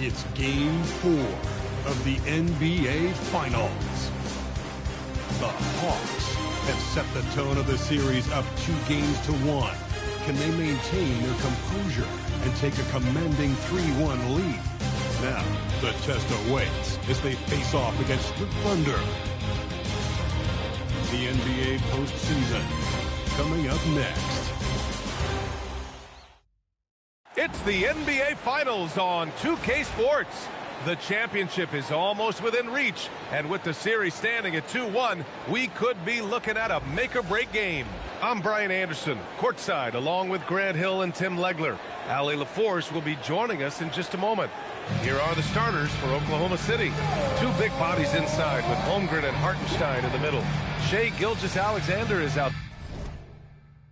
It's Game 4 of the NBA Finals. The Hawks have set the tone of the series up 2-1. Can they maintain their composure and take a commanding 3-1 lead? Now, the test awaits as they face off against the Thunder. The NBA postseason coming up next. It's the NBA Finals on 2K Sports. The championship is almost within reach, and with the series standing at 2-1, we could be looking at a make-or-break game. I'm Brian Anderson, courtside, along with Grant Hill and Tim Legler. Allie LaForce will be joining us in just a moment. Here are the starters for Oklahoma City. Two big bodies inside with Holmgren and Hartenstein in the middle. Shai Gilgeous-Alexander is out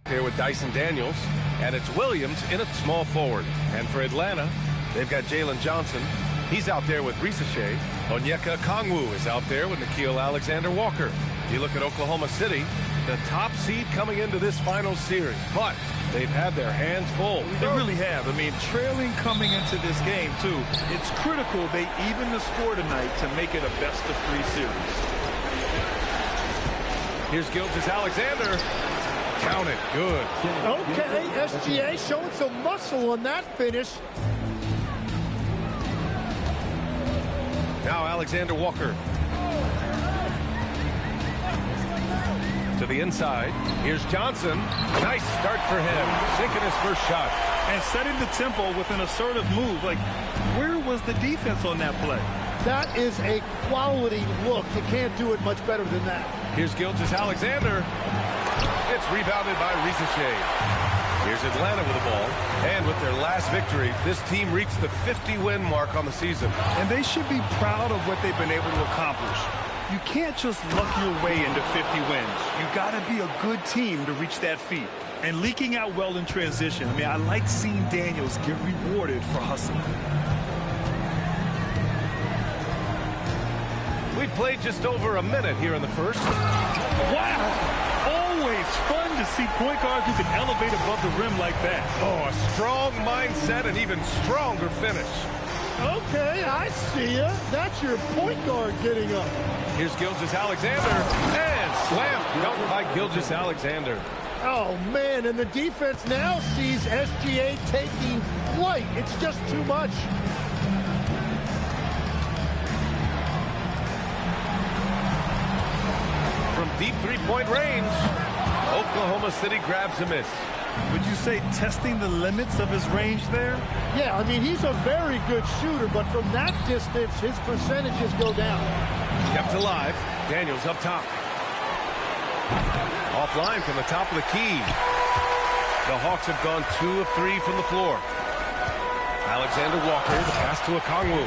there with Dyson Daniels, and it's Williams in at small forward. And for Atlanta, they've got Jalen Johnson. He's out there with Risa Shea. Onyeka Okongwu is out there with Nickeil Alexander-Walker. You look at Oklahoma City, the top seed coming into this final series, but they've had their hands full. They really have. I mean, trailing coming into this game, too. It's critical they even the score tonight to make it a best-of-3 series. Here's Gilgeous-Alexander. Count it. Good. Okay, SGA showing some muscle on that finish. Now Alexander Walker. To the inside. Here's Johnson. Nice start for him. Sinking his first shot. And setting the tempo with an assertive move. Like, where was the defense on that play? That is a quality look. You can't do it much better than that. Here's Gilgeous-Alexander. It's rebounded by Risa Shea. Here's Atlanta with the ball. And with their last victory, this team reached the 50-win mark on the season. And they should be proud of what they've been able to accomplish. You can't just luck your way into 50 wins. You got to be a good team to reach that feat. And leaking out well in transition. I mean, I like seeing Daniels get rewarded for hustling. We played just over a minute here in the first. Wow! Always fun to see point guards who can elevate above the rim like that. Oh, a strong mindset and even stronger finish. Okay, I see ya. That's your point guard getting up. Here's Gilgeous-Alexander, and slam dunk by Gilgeous-Alexander. Oh, man, and the defense now sees SGA taking flight. It's just too much. From deep three-point range, Oklahoma City grabs a miss. Would you say testing the limits of his range there? Yeah, I mean, he's a very good shooter, but from that distance, his percentages go down. Kept alive. Daniels up top. Offline from the top of the key. The Hawks have gone 2 of 3 from the floor. Alexander Walker, the pass to Okongwu.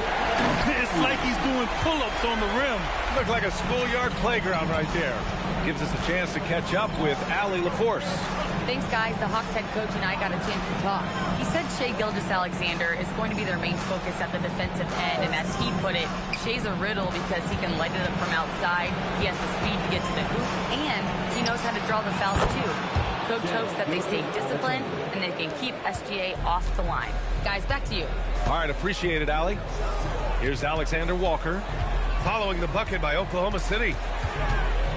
It's like he's doing pull-ups on the rim. Looked like a schoolyard playground right there. Gives us a chance to catch up with Allie LaForce. Thanks, guys. The Hawks head coach and I got a chance to talk. He said Shai Gilgeous-Alexander is going to be their main focus at the defensive end, and as he put it, Shai's a riddle because he can light it up from outside, he has the speed to get to the hoop, and he knows how to draw the fouls too. Coach hopes that they stay disciplined and they can keep SGA off the line. Guys, back to you. All right, appreciate it, Allie. Here's Alexander Walker, following the bucket by Oklahoma City.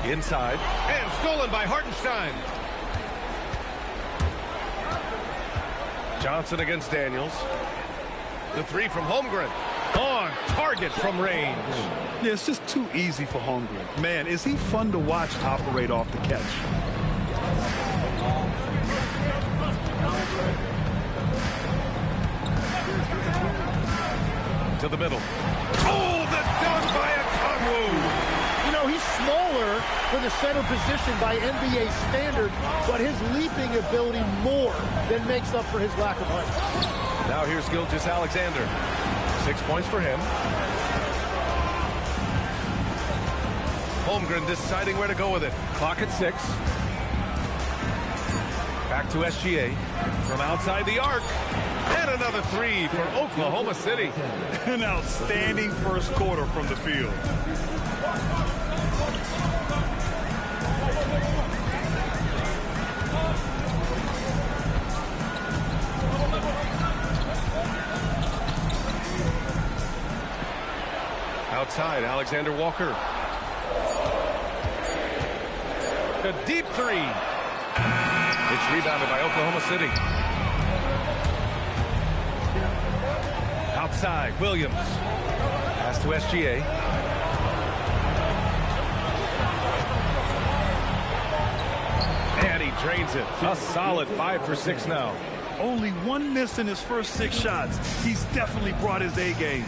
Inside, and stolen by Hartenstein. Johnson against Daniels. The three from Holmgren. On target from range. Yeah, it's just too easy for Holmgren. Man, is he fun to watch operate off the catch. To the middle. Oh, the dunk by Okongwu. You know, he's smaller for the center position by NBA standard, but his leaping ability more than makes up for his lack of height. Now here's Gilgeous-Alexander. 6 points for him. Holmgren deciding where to go with it. Clock at 6. Back to SGA from outside the arc. And another three for Oklahoma City. An outstanding first quarter from the field. Outside, Alexander Walker. A deep three. It's rebounded by Oklahoma City. Outside, Williams. Pass to SGA. And he drains it. A solid 5 for 6 now. Only one miss in his first 6 shots. He's definitely brought his A game.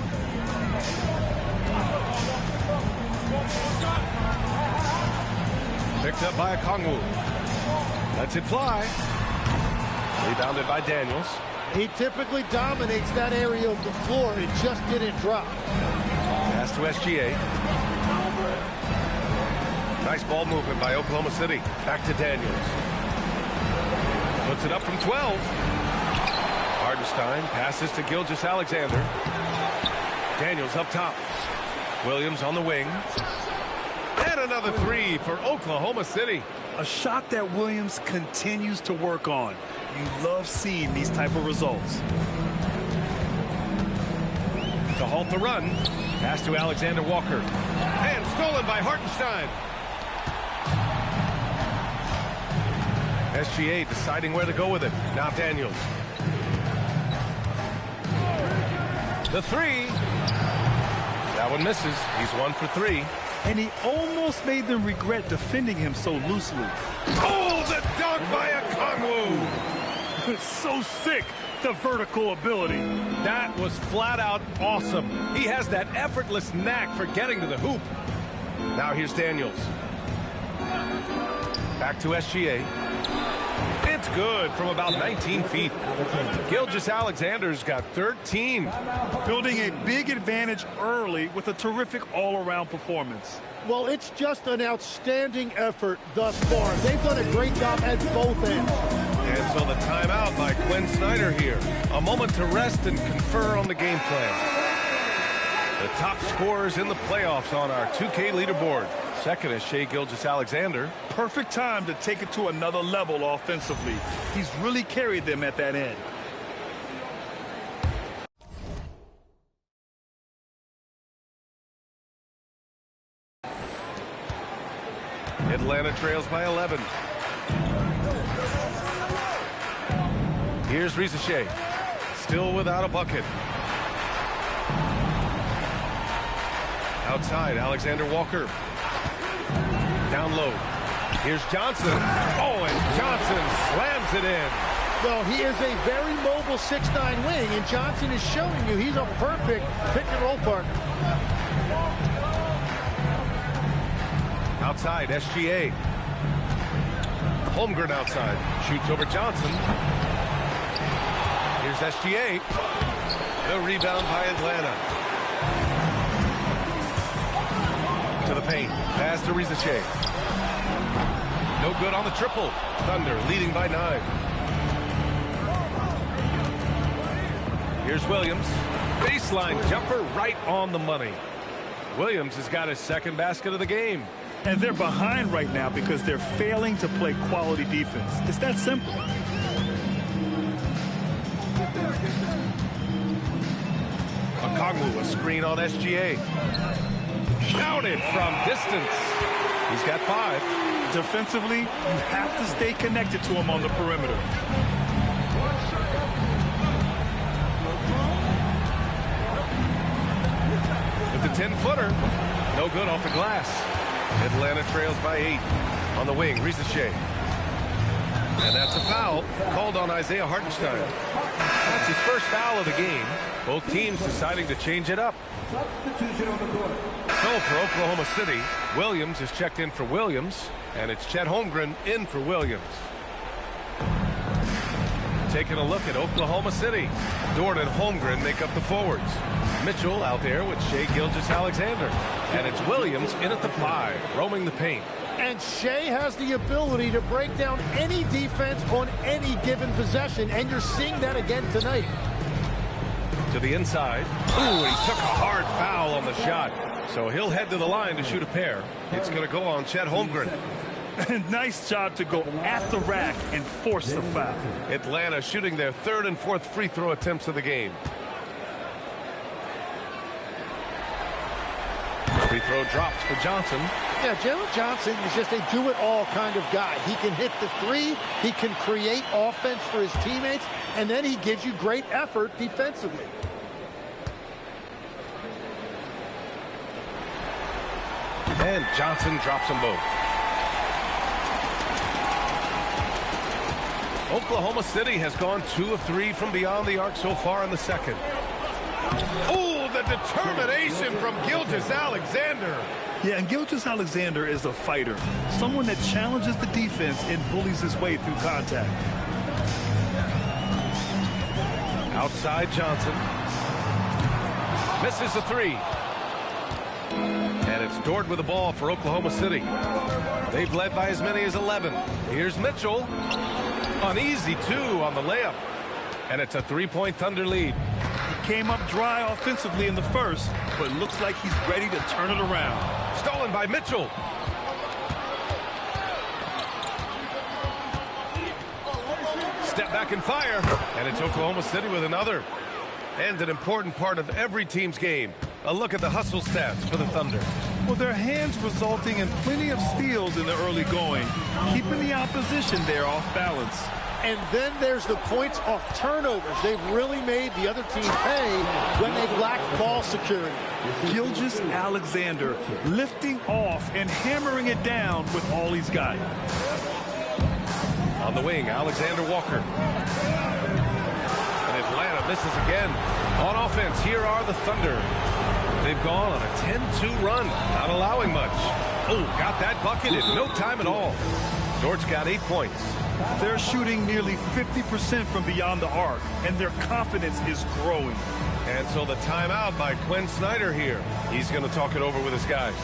Picked up by Okongwu. Lets it fly. Rebounded by Daniels. He typically dominates that area of the floor. It just didn't drop. Pass to SGA. Nice ball movement by Oklahoma City. Back to Daniels. Puts it up from 12. Hardenstein passes to Gilgeous-Alexander. Daniels up top. Williams on the wing. And another three for Oklahoma City. A shot that Williams continues to work on. You love seeing these type of results. To halt the run. Pass to Alexander Walker. And stolen by Hartenstein. SGA deciding where to go with it. Now Daniels. The three. That one misses. He's 1 for 3. And he almost made them regret defending him so loosely. Oh, the dunk by Okongwu. It's so sick, the vertical ability. That was flat out awesome. He has that effortless knack for getting to the hoop. Now here's Daniels. Back to SGA. It's good from about 19 feet. Gilgeous-Alexander's got 13. Building a big advantage early with a terrific all-around performance. Well, it's just an outstanding effort thus far. They've done a great job at both ends. And so the timeout by Quinn Snyder here. A moment to rest and confer on the game plan. The top scorers in the playoffs on our 2K leaderboard. Second is Shai Gilgeous-Alexander. Perfect time to take it to another level offensively. He's really carried them at that end. Atlanta trails by 11. Here's Riza, still without a bucket. Outside, Alexander Walker. Down low. Here's Johnson. Oh, and Johnson slams it in. Well, he is a very mobile 6'9" wing, and Johnson is showing you he's a perfect pick-and-roll partner. Outside, SGA. Holmgren outside. Shoots over Johnson. Here's SGA. The rebound by Atlanta. To the paint. Pass to Riza. No good on the triple. Thunder leading by 9. Here's Williams. Baseline jumper right on the money. Williams has got his second basket of the game. And they're behind right now because they're failing to play quality defense. It's that simple. Okongwu, a screen on SGA. Counted from distance. He's got 5. Defensively, you have to stay connected to him on the perimeter. With the 10-footer, no good off the glass. Atlanta trails by 8. On the wing, Riza. And that's a foul called on Isaiah Hartenstein. That's his first foul of the game. Both teams deciding to change it up. So for Oklahoma City, Williams is checked in for Williams, and it's Chet Holmgren in for Williams. Taking a look at Oklahoma City. Dort and Holmgren make up the forwards. Mitchell out there with Shai Gilgeous-Alexander. And it's Williams in at the 5, roaming the paint. And Shai has the ability to break down any defense on any given possession, and you're seeing that again tonight. To the inside. Ooh, he took a hard foul on the shot. So he'll head to the line to shoot a pair. It's going to go on Chet Holmgren. Nice job to go at the rack and force the foul. Atlanta shooting their 3rd and 4th free throw attempts of the game. throw drops for Johnson. Yeah, Jalen Johnson is just a do-it-all kind of guy. He can hit the three, he can create offense for his teammates, and then he gives you great effort defensively. And Johnson drops them both. Oklahoma City has gone 2 of 3 from beyond the arc so far in the second. Oh, the determination from Gilgeous-Alexander. Yeah, and Gilgeous-Alexander is a fighter, someone that challenges the defense and bullies his way through contact. Outside Johnson. Misses the three. And it's Dort with the ball for Oklahoma City. They've led by as many as 11. Here's Mitchell. An easy 2 on the layup. And it's a 3-point Thunder lead. He came up dry offensively in the first, but looks like he's ready to turn it around. Stolen by Mitchell. Step back and fire. And it's Oklahoma City with another. And an important part of every team's game. A look at the hustle stats for the Thunder. Well, their hands resulting in plenty of steals in the early going, keeping the opposition there off balance. And then there's the points off turnovers. They've really made the other team pay when they've lacked ball security. Gilgeous-Alexander lifting off and hammering it down with all he's got. On the wing, Alexander Walker. And Atlanta misses again. On offense, here are the Thunder. They've gone on a 10-2 run, not allowing much. Oh, got that bucket in no time at all. Dort's got 8 points. They're shooting nearly 50% from beyond the arc, and their confidence is growing. And so the timeout by Quinn Snyder here. He's going to talk it over with his guys.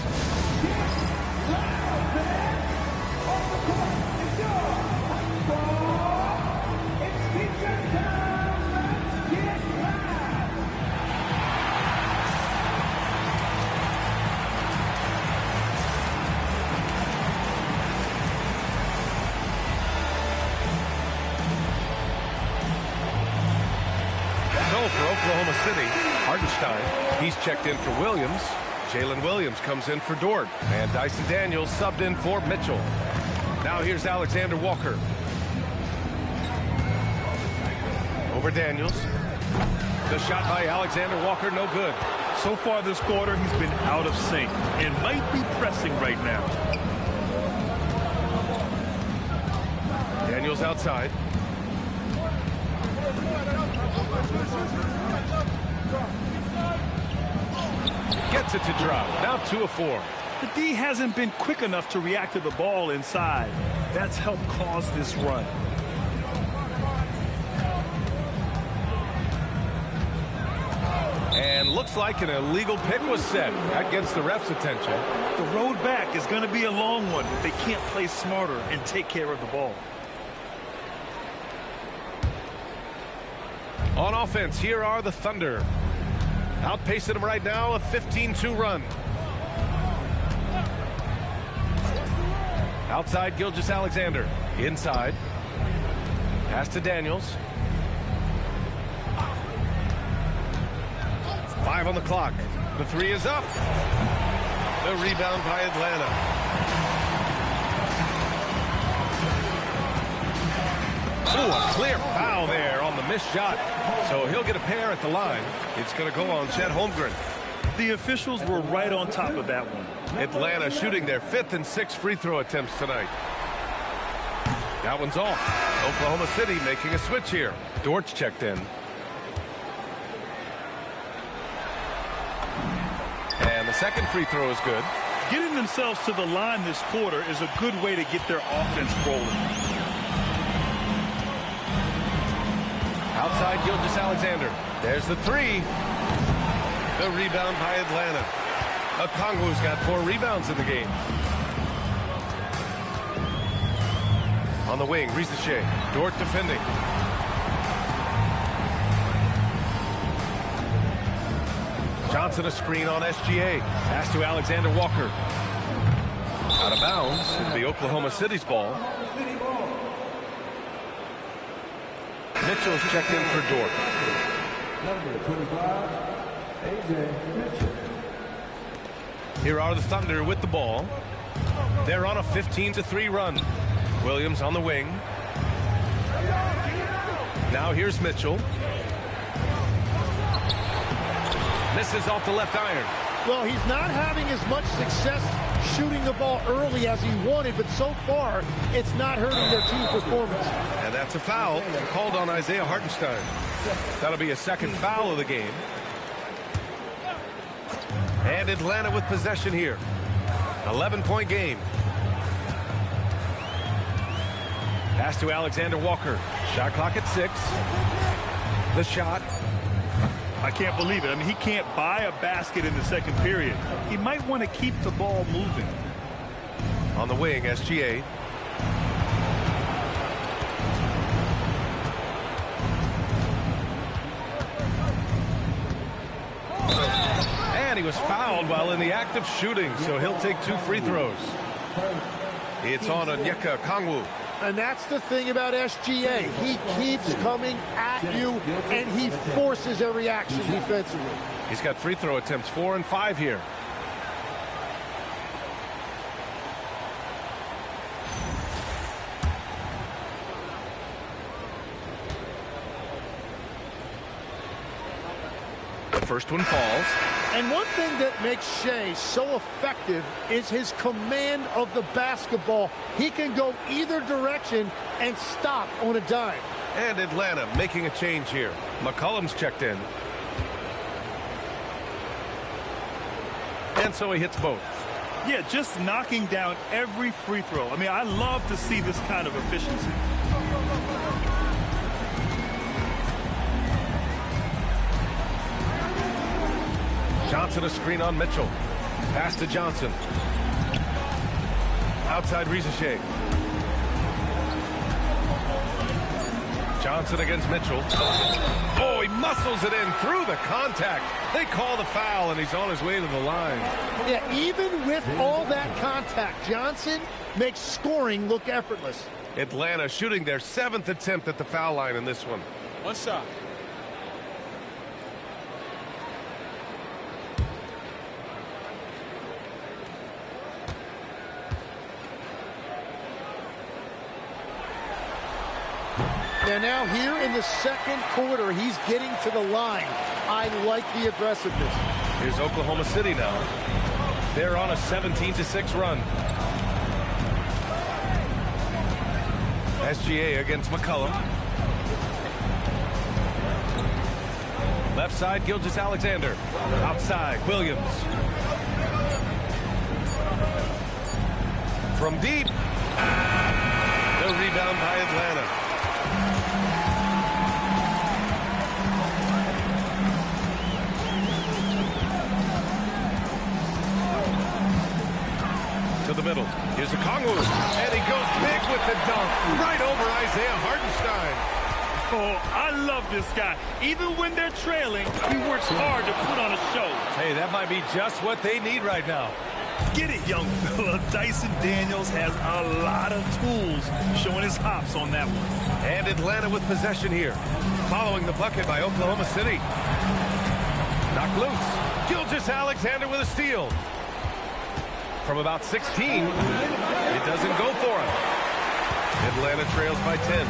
For Oklahoma City, Hartenstein, he's checked in for Williams. Jalen Williams comes in for Dort. And Dyson Daniels subbed in for Mitchell. Now here's Alexander Walker. Over Daniels. The shot by Alexander Walker, no good. So far this quarter, he's been out of sync and might be pressing right now. Daniels outside. Gets it to drop. Now 2 of 4. The D hasn't been quick enough to react to the ball inside. That's helped cause this run. And looks like an illegal pick was set. That gets the ref's attention. The road back is going to be a long one if they can't play smarter and take care of the ball. On offense, here are the Thunder. Outpacing them right now, a 15-2 run. Outside, Gilgeous-Alexander. Inside. Pass to Daniels. 5 on the clock. The 3 is up. The rebound by Atlanta. Ooh, a clear foul there on the missed shot. So he'll get a pair at the line. It's going to go on Chet Holmgren. The officials were right on top of that one. Atlanta shooting their 5th and 6th free throw attempts tonight. That one's off. Oklahoma City making a switch here. Dort's checked in. And the second free throw is good. Getting themselves to the line this quarter is a good way to get their offense rolling. Outside Gilgeous-Alexander. There's the 3. The rebound by Atlanta. Okongwu's got 4 rebounds in the game. On the wing, Risache. Dort defending. Johnson a screen on SGA. Pass to Alexander Walker. Out of bounds. It'll be Oklahoma City's ball. Mitchell's checked in for Dort. Number 25, AJ Mitchell. Here are the Thunder with the ball. They're on a 15-3 run. Williams on the wing. Now here's Mitchell. Misses off the left iron. Well, he's not having as much success shooting the ball early as he wanted, but so far, it's not hurting their team performance. And that's a foul called on Isaiah Hartenstein. That'll be a second foul of the game. And Atlanta with possession here. 11-point game. Pass to Alexander Walker. Shot clock at 6. The shot. I can't believe it. I mean, he can't buy a basket in the second period. He might want to keep the ball moving. On the wing, SGA. And he was fouled while in the act of shooting, so he'll take 2 free throws. It's on Onyeka Okongwu. And that's the thing about SGA. He keeps coming at you, and he forces every action defensively. He's got free throw attempts 4 and 5 here. The first one falls. And one thing that makes Shea so effective is his command of the basketball. He can go either direction and stop on a dime. And Atlanta making a change here. McCollum's checked in. And so he hits both. Yeah, just knocking down every free throw. I mean, I love to see this kind of efficiency. Johnson a screen on Mitchell. Pass to Johnson. Outside Rizachet. Johnson against Mitchell. Oh, he muscles it in through the contact. They call the foul, and he's on his way to the line. Yeah, even with all that contact, Johnson makes scoring look effortless. Atlanta shooting their 7th attempt at the foul line in this one. One shot. And now here in the second quarter, he's getting to the line. I like the aggressiveness. Here's Oklahoma City now. They're on a 17-6 run. SGA against McCollum. Left side, Gilgeous-Alexander. Outside, Williams. From deep. The rebound by Atlanta. To the middle. Here's Okongwu. And he goes big with the dunk. Right over Isaiah Hartenstein. Oh, I love this guy. Even when they're trailing, he works hard to put on a show. Hey, that might be just what they need right now. Get it, young fella. Dyson Daniels has a lot of tools, showing his hops on that one. And Atlanta with possession here. Following the bucket by Oklahoma City. Knocked loose. Gilgeous-Alexander with a steal. From about 16, it doesn't go for him. Atlanta trails by 10.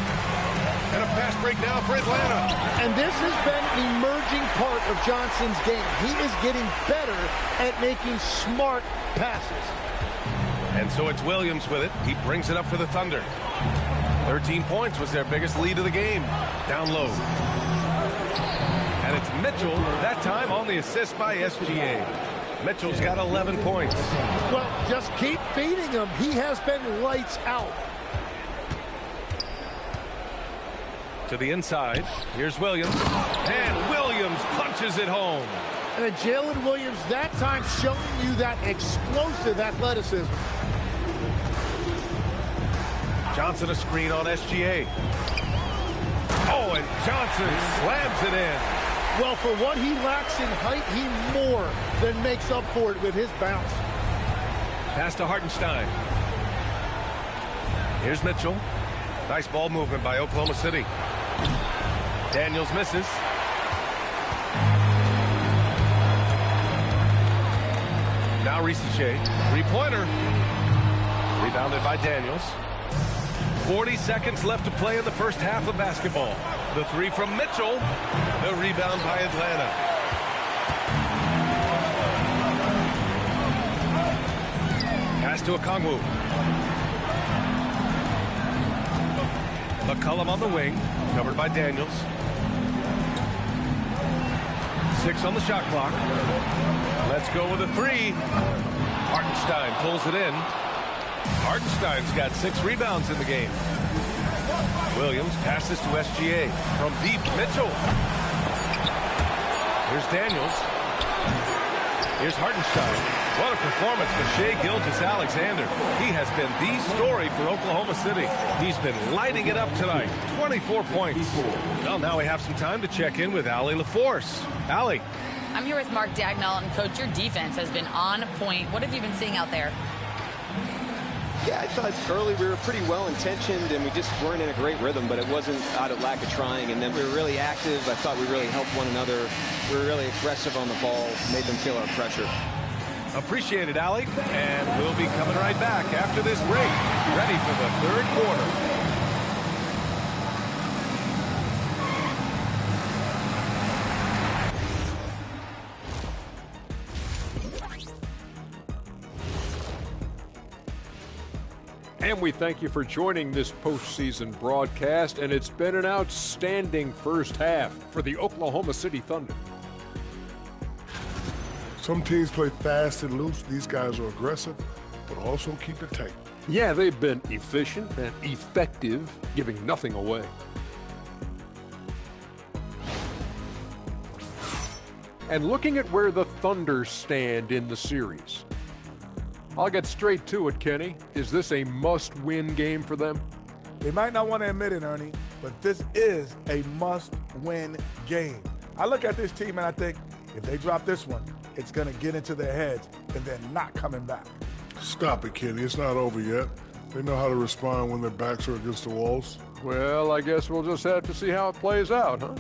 And a fast break now for Atlanta. And this has been an emerging part of Johnson's game. He is getting better at making smart passes. And so it's Williams with it. He brings it up for the Thunder. 13 points was their biggest lead of the game. Down low. And it's Mitchell, that time on the assist by SGA. Mitchell's got 11 points. Well, just keep feeding him. He has been lights out. To the inside. Here's Williams. And Williams punches it home. And Jalen Williams that time showing you that explosive athleticism. Johnson a screen on SGA. Oh, and Johnson slams it in. Well, for what he lacks in height, he more than makes up for it with his bounce. Pass to Hartenstein. Here's Mitchell. Nice ball movement by Oklahoma City. Daniels misses. Now Shea, three-pointer. Rebounded by Daniels. 40 seconds left to play in the first half of basketball. The three from Mitchell. The rebound by Atlanta. Pass to Okongwu. McCollum on the wing. Covered by Daniels. 6 on the shot clock. Let's go with a three. Hartenstein pulls it in. Hartenstein's got 6 rebounds in the game. Williams passes to SGA. From deep, Mitchell. Here's Daniels. Here's Hartenstein. What a performance for Shai Gilgeous-Alexander. He has been the story for Oklahoma City. He's been lighting it up tonight. 24 points. Well, now we have some time to check in with Allie LaForce. Allie. I'm here with Mark Dagnall, and Coach, your defense has been on point. What have you been seeing out there? Yeah, I thought early we were pretty well-intentioned, and we just weren't in a great rhythm, but it wasn't out of lack of trying. And then we were really active. I thought we really helped one another. We were really aggressive on the ball, made them feel our pressure. Appreciate it, Allie. And we'll be coming right back after this break, ready for the third quarter. And we thank you for joining this postseason broadcast, and it's been an outstanding first half for the Oklahoma City Thunder. Some teams play fast and loose. These guys are aggressive, but also keep it tight. Yeah, they've been efficient and effective, giving nothing away. And looking at where the Thunder stand in the series, I'll get straight to it, Kenny. Is this a must-win game for them? They might not want to admit it, Ernie, but this is a must-win game. I look at this team and I think, if they drop this one, it's going to get into their heads and they're not coming back. Stop it, Kenny. It's not over yet. They know how to respond when their backs are against the walls. Well, I guess we'll just have to see how it plays out, huh?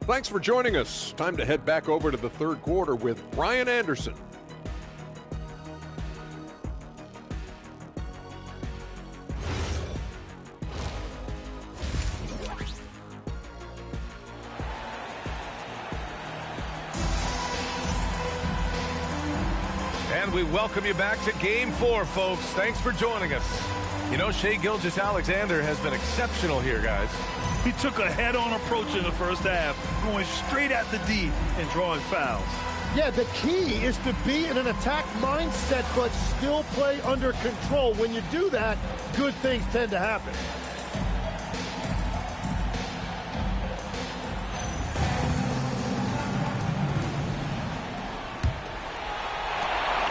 Thanks for joining us. Time to head back over to the third quarter with Brian Anderson. And we welcome you back to Game 4, folks. Thanks for joining us. You know, Shai Gilgeous-Alexander has been exceptional here, guys. He took a head-on approach in the first half, going straight at the D and drawing fouls. Yeah, the key is to be in an attack mindset, but still play under control. When you do that, good things tend to happen.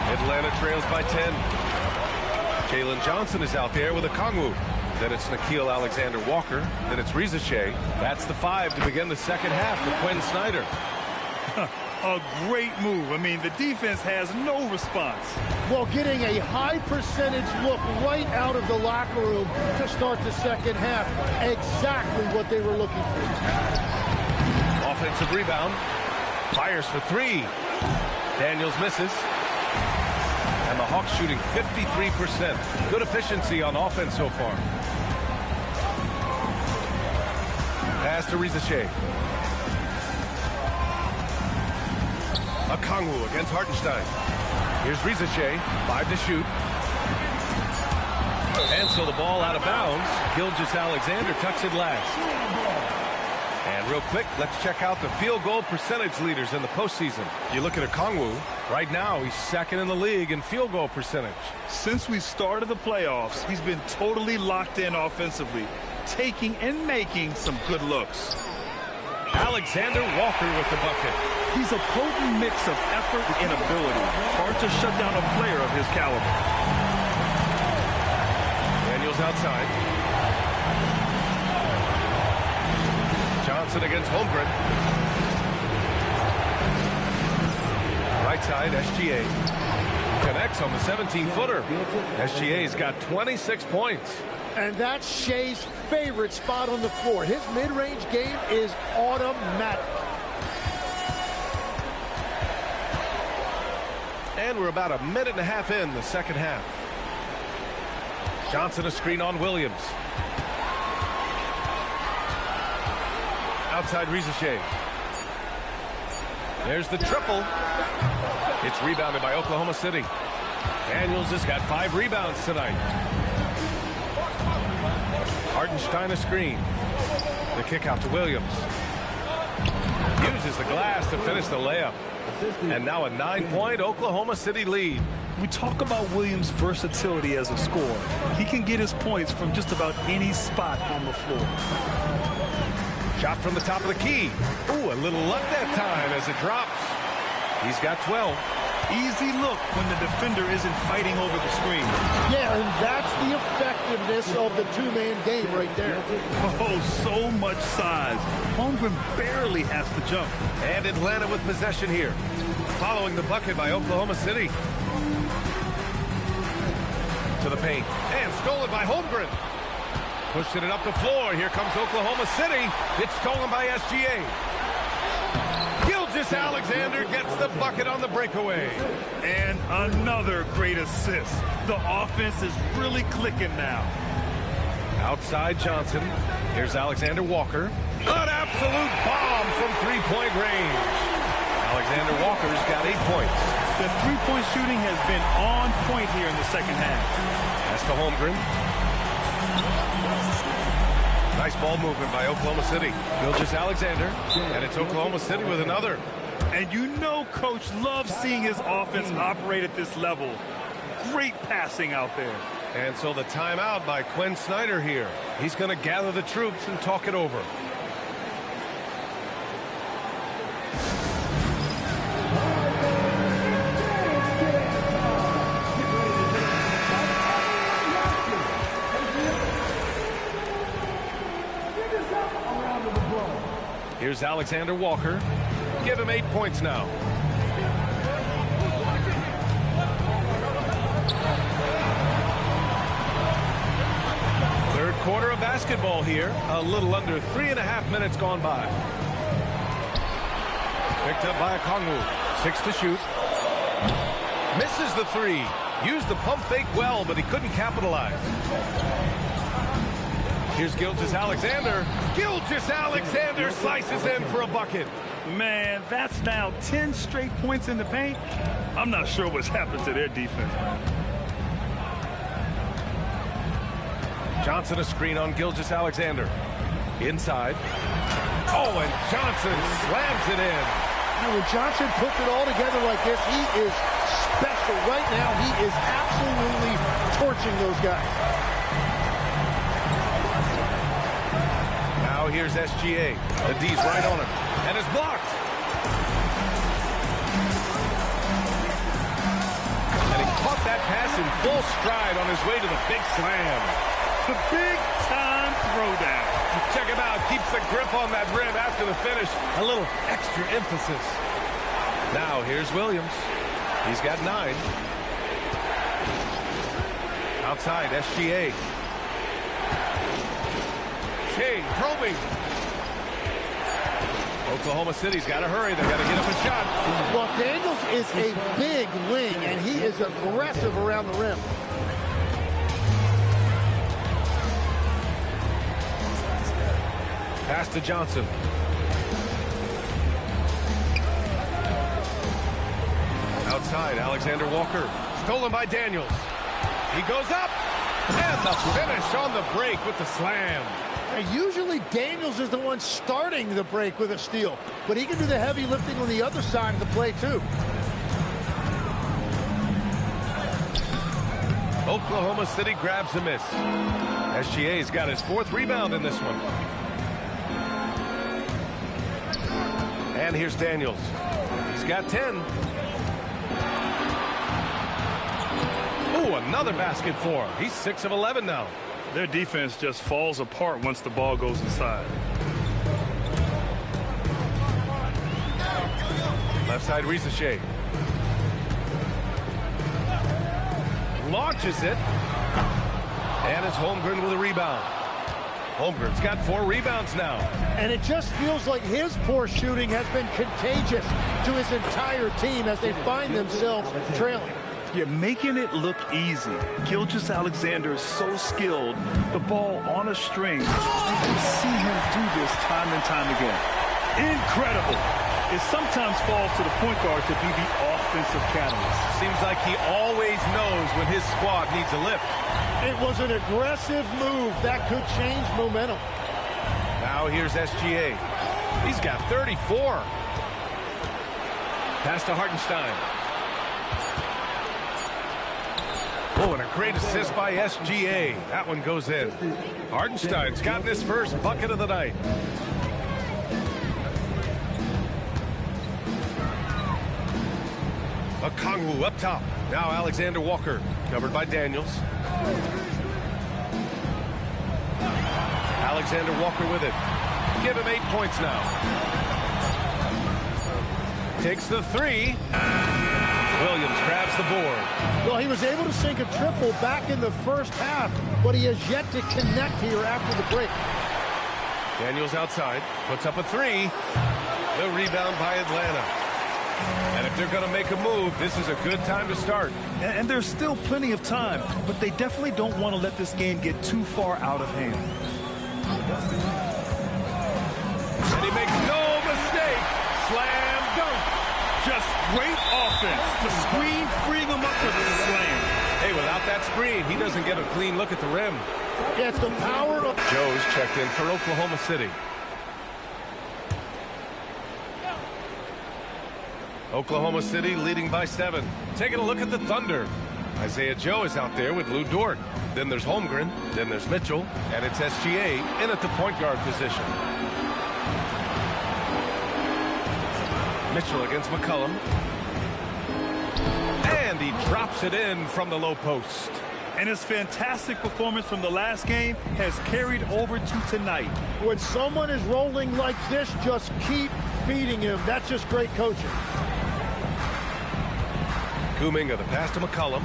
Atlanta trails by 10. Jalen Johnson is out there with Okongwu. Then it's Nickeil Alexander-Walker. Then it's Shai. That's the 5 to begin the second half for Quinn Snyder. A great move. I mean, the defense has no response. Well, getting a high percentage look right out of the locker room to start the second half. Exactly what they were looking for. Offensive rebound. Fires for 3. Daniels misses. And the Hawks shooting 53%. Good efficiency on offense so far. Pass to Shai. Okongwu against Hartenstein. Here's Shai. 5 to shoot. And so the ball out of bounds. Gilgeous-Alexander tucks it last. And real quick, let's check out the field goal percentage leaders in the postseason. You look at Okongwu. Right now, he's second in the league in field goal percentage. Since we started the playoffs, he's been totally locked in offensively, taking and making some good looks. Alexander Walker with the bucket. He's a potent mix of effort and ability. Hard to shut down a player of his caliber. Daniels outside. Johnson against Holmgren. Right side, SGA. Connects on the 17-footer. SGA's got 26 points. And that's Shai's favorite spot on the floor. His mid-range game is automatic. And we're about a minute and a half in the second half. Johnson a screen on Williams. Outside Rizachet. There's the triple. It's rebounded by Oklahoma City. Daniels has got 5 rebounds tonight. Hartenstein a screen. The kick out to Williams. Uses the glass to finish the layup. And now a 9-point Oklahoma City lead. We talk about Williams' versatility as a scorer. He can get his points from just about any spot on the floor. Shot from the top of the key. Ooh, a little luck that time as it drops. He's got 12. Easy look when the defender isn't fighting over the screen. Yeah, and that's the effectiveness of the two-man game right there. Oh, so much size. Holmgren barely has to jump. And Atlanta with possession here. Following the bucket by Oklahoma City. To the paint. And stolen by Holmgren. Pushing it up the floor. Here comes Oklahoma City. It's stolen by SGA. Alexander gets the bucket on the breakaway. And another great assist. The offense is really clicking now. Outside Johnson. Here's Alexander Walker. An absolute bomb from three-point range. Alexander Walker's got 8 points. The three-point shooting has been on point here in the second half. That's to Holmgren. Nice ball movement by Oklahoma City. Gilgeous-Alexander, and it's Oklahoma City with another. And you know Coach loves seeing his offense operate at this level. Great passing out there. And so the timeout by Quinn Snyder here. He's going to gather the troops and talk it over. Here's Alexander Walker. Give him 8 points now. Third quarter of basketball here. A little under 3.5 minutes gone by. Picked up by Okongwu. 6 to shoot. Misses the 3. Used the pump fake well, but he couldn't capitalize. Here's Gilgeous-Alexander. Gilgeous-Alexander slices in for a bucket. Man, that's now 10 straight points in the paint. I'm not sure what's happened to their defense, man. Johnson a screen on Gilgeous-Alexander. Inside. Oh, and Johnson slams it in. And when Johnson puts it all together like this, he is special. Right now, he is absolutely torching those guys. Now here's SGA. The D's right on him. And is blocked. And he caught that pass in full stride on his way to the big slam. The big-time throwdown. Check him out. Keeps the grip on that rim after the finish. A little extra emphasis. Now here's Williams. He's got 9. Outside, SGA. Shea probing. Oklahoma City's got to hurry. They've got to get up a shot. Well, Daniels is a big wing, and he is aggressive around the rim. Pass to Johnson. Outside, Alexander Walker. Stolen by Daniels. He goes up. And the finish on the break with the slam. Usually Daniels is the one starting the break with a steal, but he can do the heavy lifting on the other side of the play too. Oklahoma City grabs a miss. SGA's got his 4th rebound in this one. And here's Daniels. He's got 10. Ooh, another basket for him. He's 6 of 11 now. Their defense just falls apart once the ball goes inside. Left side, Rizachet. Launches it. And it's Holmgren with a rebound. Holmgren's got 4 rebounds now. And it just feels like his poor shooting has been contagious to his entire team as they find themselves trailing. Yeah, making it look easy. Gilgeous-Alexander is so skilled. The ball on a string. You can see him do this time and time again. Incredible. It sometimes falls to the point guard to be the offensive catalyst. Seems like he always knows when his squad needs a lift. It was an aggressive move that could change momentum. Now here's SGA. He's got 34. Pass to Hartenstein. Oh, and a great assist by SGA. That one goes in. Hartenstein's gotten his first bucket of the night. Okongwu up top. Now Alexander Walker, covered by Daniels. Alexander Walker with it. Give him 8 points now. Takes the 3. Williams grabs the board. Well, he was able to sink a triple back in the first half, but he has yet to connect here after the break. Daniels outside, puts up a 3. The rebound by Atlanta. And if they're going to make a move, this is a good time to start. And there's still plenty of time, but they definitely don't want to let this game get too far out of hand. And he makes no mistake. Slam dunk. Just great offense. The screen freeing him up with the slam. Hey, without that screen, he doesn't get a clean look at the rim. Yeah, it's the power of... Joe's checked in for Oklahoma City. Oklahoma City leading by 7. Taking a look at the Thunder. Isaiah Joe is out there with Lou Dort. Then there's Holmgren. Then there's Mitchell. And it's SGA in at the point guard position. Mitchell against McCollum. And he drops it in from the low post. And his fantastic performance from the last game has carried over to tonight. When someone is rolling like this, just keep feeding him. That's just great coaching. Kuminga, the pass to McCollum.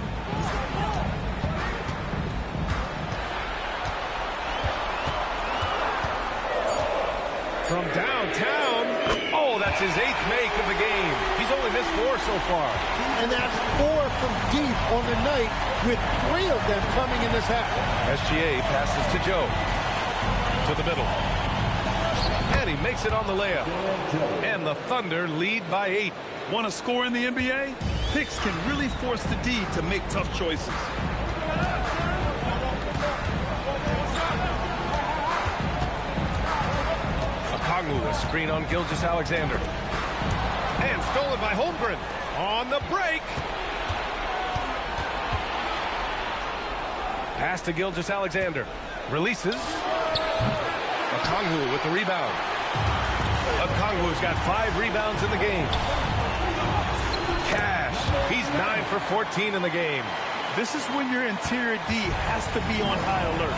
From downtown. Oh, that's his 8th make of the game. He's only missed 4 so far. And that's 4 from deep on the night, with 3 of them coming in this half. SGA passes to Joe. To the middle. And he makes it on the layup. And the Thunder lead by 8. Want to score in the NBA? Picks can really force the D to make tough choices. Okongwu, a screen on Gilgeous-Alexander. And stolen by Holmgren. On the break. Pass to Gilgeous-Alexander. Releases. Okongwu with the rebound. Okongwu's got 5 rebounds in the game. Cash. He's 9 for 14 in the game. This is when your interior D has to be on high alert.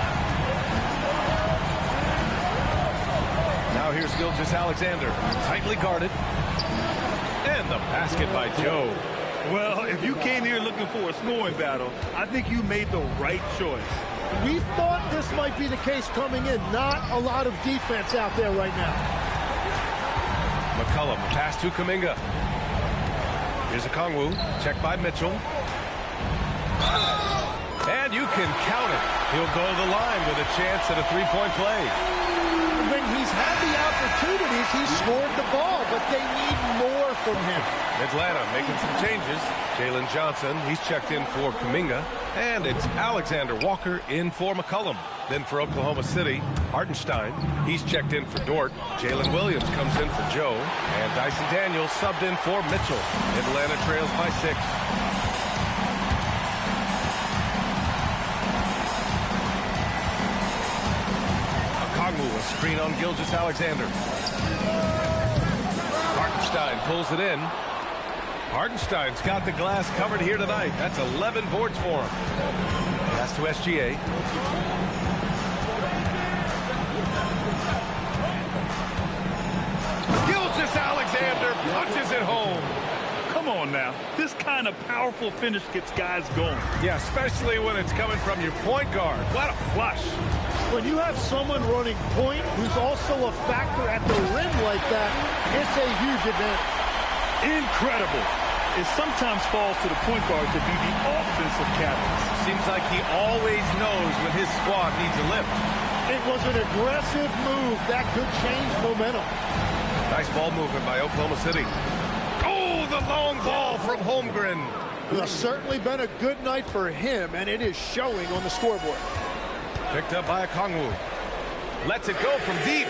Now here's Gilgeous-Alexander. Tightly guarded. And the basket by Joe. Well, if you came here looking for a scoring battle, I think you made the right choice. We thought this might be the case coming in. Not a lot of defense out there right now. McCollum, pass to Kuminga. Here's Okongwu, checked by Mitchell. And you can count it. He'll go to the line with a chance at a 3-point play. When he's had the opportunities, he's scored the ball, but they need more from him. Atlanta making some changes. Jalen Johnson, he's checked in for Kuminga. And it's Alexander Walker in for McCollum. Then for Oklahoma City, Hartenstein, he's checked in for Dort. Jalen Williams comes in for Joe. And Dyson Daniels subbed in for Mitchell. Atlanta trails by 6. Okongwu, a screen on Gilgeous-Alexander. Hartenstein pulls it in. Hartenstein's got the glass covered here tonight. That's 11 boards for him. Pass to SGA. Gilgeous-Alexander punches it home. Come on now. This kind of powerful finish gets guys going. Yeah, especially when it's coming from your point guard. What a flush. When you have someone running point who's also a factor at the rim like that, it's a huge advantage. Incredible. It sometimes falls to the point guard to be the offensive catalyst. Seems like he always knows when his squad needs a lift. It was an aggressive move that could change momentum. Nice ball movement by Oklahoma City. Oh, the long ball from Holmgren. It's certainly been a good night for him, and it is showing on the scoreboard. Picked up by Okongwu. Lets it go from deep.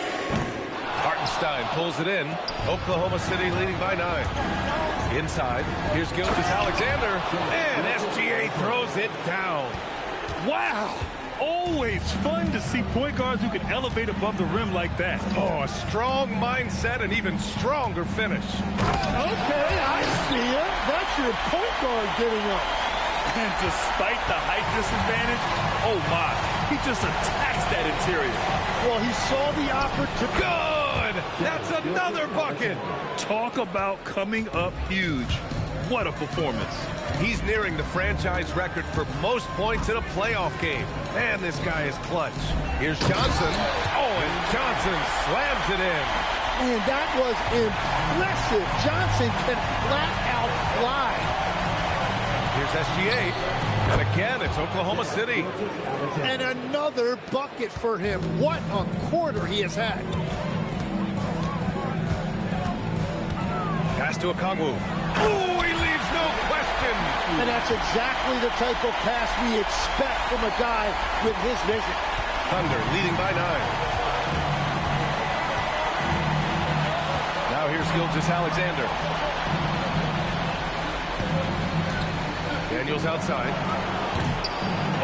Hartenstein pulls it in. Oklahoma City leading by 9. Inside, here's Gilgeous-Alexander, and SGA throws it down. Wow. Always fun to see point guards who can elevate above the rim like that. Oh, a strong mindset and even stronger finish. Okay, I see it. That's your point guard getting up. And despite the height disadvantage, oh my, he just attacks that interior. Well, he saw the opportunity. Good! That's another bucket. Talk about coming up huge. What a performance. He's nearing the franchise record for most points in a playoff game. And this guy is clutch. Here's Johnson. Oh, and Johnson slams it in. Man, that was impressive. Johnson can flat out fly. Here's SGA. And again, it's Oklahoma City. And another bucket for him. What a quarter he has had. Pass to Okongwu. Oh, he leaves no question. And that's exactly the type of pass we expect from a guy with his vision. Thunder leading by 9. Now here's Gilgeous-Alexander. Daniels outside.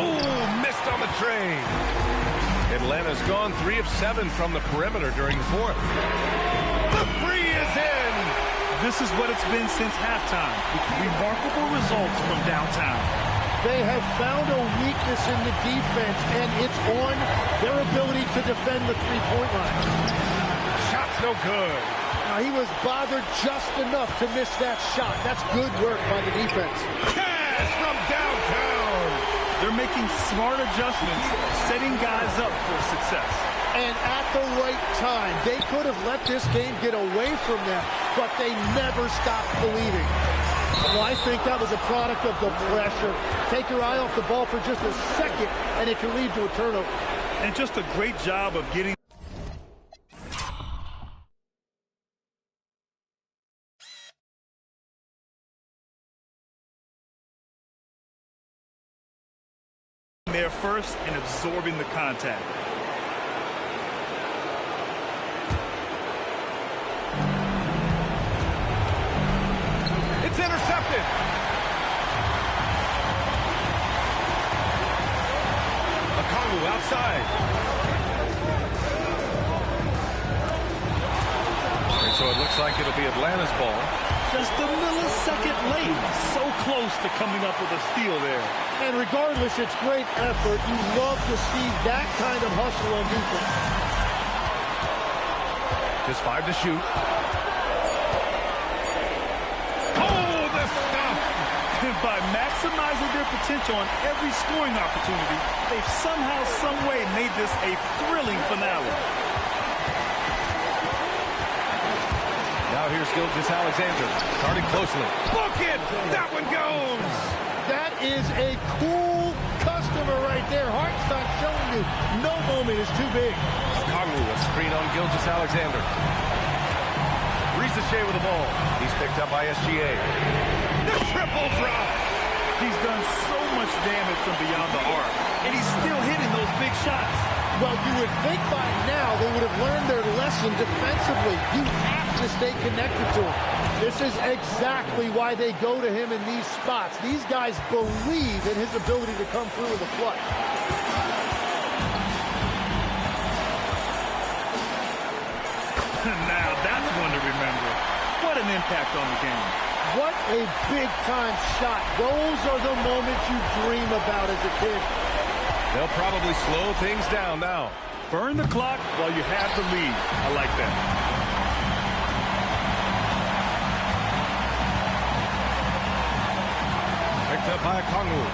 Oh, missed on the tray. Atlanta's gone 3 of 7 from the perimeter during the 4th. The three is in. This is what it's been since halftime, with remarkable results from downtown. They have found a weakness in the defense, and it's on their ability to defend the three-point line. Shot's no good. Now, he was bothered just enough to miss that shot. That's good work by the defense. Cash from downtown. They're making smart adjustments, setting guys up for success. And at the right time, they could have let this game get away from them, but they never stopped believing. Well, I think that was a product of the pressure. Take your eye off the ball for just a second, and it can lead to a turnover. And just a great job of getting there first and absorbing the contact. It's intercepted. Okongwu outside. And so it looks like it'll be Atlanta's ball. Just a millisecond late. So close to coming up with a steal there. And regardless, it's great effort. You love to see that kind of hustle on defense. Just 5 to shoot. Oh, the stuff! And by maximizing their potential on every scoring opportunity, they've somehow, some way made this a thrilling finale. Now here's Gilgeous-Alexander. Guarding closely. Book it! That one goes! That is a cool customer right there. Hartenstein showing you no moment is too big. Okongwu, a screen on Gilgeous-Alexander. Risache with the ball. He's picked up by SGA. The triple drop! He's done so much damage from beyond the arc, and he's still hitting those big shots. Well, you would think by now they would have learned their lesson defensively. You have to stay connected to him. This is exactly why they go to him in these spots. These guys believe in his ability to come through in the clutch. Now that's one to remember. What an impact on the game. What a big-time shot. Those are the moments you dream about as a kid. They'll probably slow things down now. Burn the clock while you have the lead. I like that. Picked up by Okongwu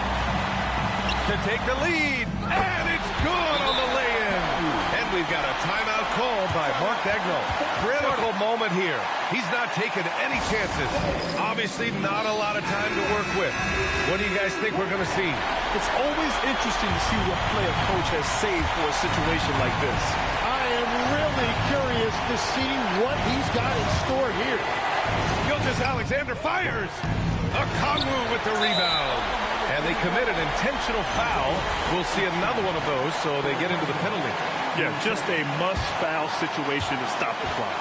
to take the lead, and it's good on the lay-in. And we've got a timeout called by Mark Daigneault. Critical moment here. He's not taking any chances. Obviously not a lot of time to work with. What do you guys think we're going to see? It's always interesting to see what play a coach has saved for a situation like this. I am really curious to see what he's got in store here. Gilgeous-Alexander fires. Okongwu with the rebound. And they commit an intentional foul. We'll see another one of those, so they get into the penalty. Yeah, just a must-foul situation to stop the clock.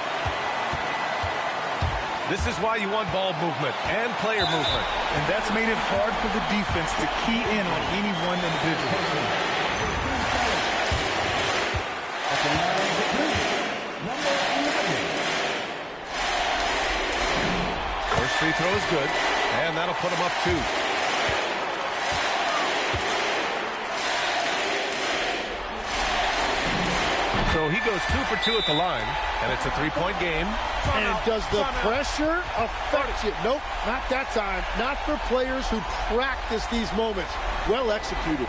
This is why you want ball movement and player movement. And that's made it hard for the defense to key in on any one individual. First free throw is good, and that'll put him up 2. So he goes 2 for 2 at the line, and it's a 3-point game. And does the pressure affect you? Nope, not that time. Not for players who practice these moments. Well executed.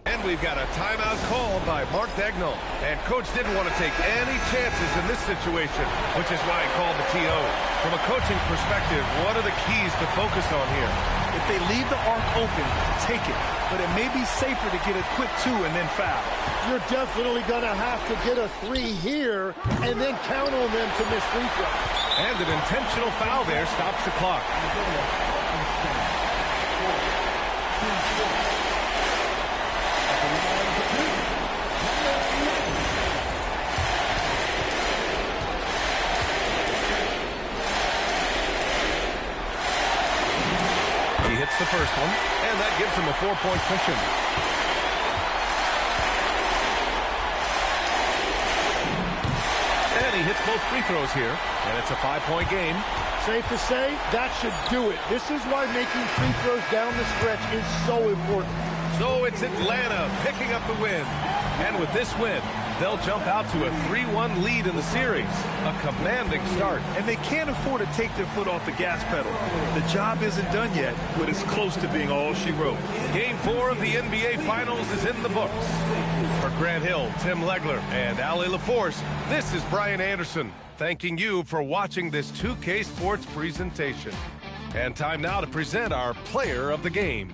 And we've got a timeout called by Mark Daigneault. And Coach didn't want to take any chances in this situation, which is why he called the TO. From a coaching perspective, what are the keys to focus on here? If they leave the arc open, take it. But it may be safer to get a quick 2 and then foul. You're definitely going to have to get a 3 here and then count on them to miss free throws. And an intentional foul there stops the clock. He hits the first one, and that gives him a 4-point cushion. And he hits both free throws here, and it's a 5-point game. Safe to say, that should do it. This is why making free throws down the stretch is so important. So it's Atlanta picking up the win. And with this win, they'll jump out to a 3-1 lead in the series. A commanding start. And they can't afford to take their foot off the gas pedal. The job isn't done yet, but it's close to being all she wrote. Game 4 of the NBA Finals is in the books. For Grant Hill, Tim Legler, and Ali LaForce, this is Brian Anderson, thanking you for watching this 2K Sports presentation. And time now to present our player of the game.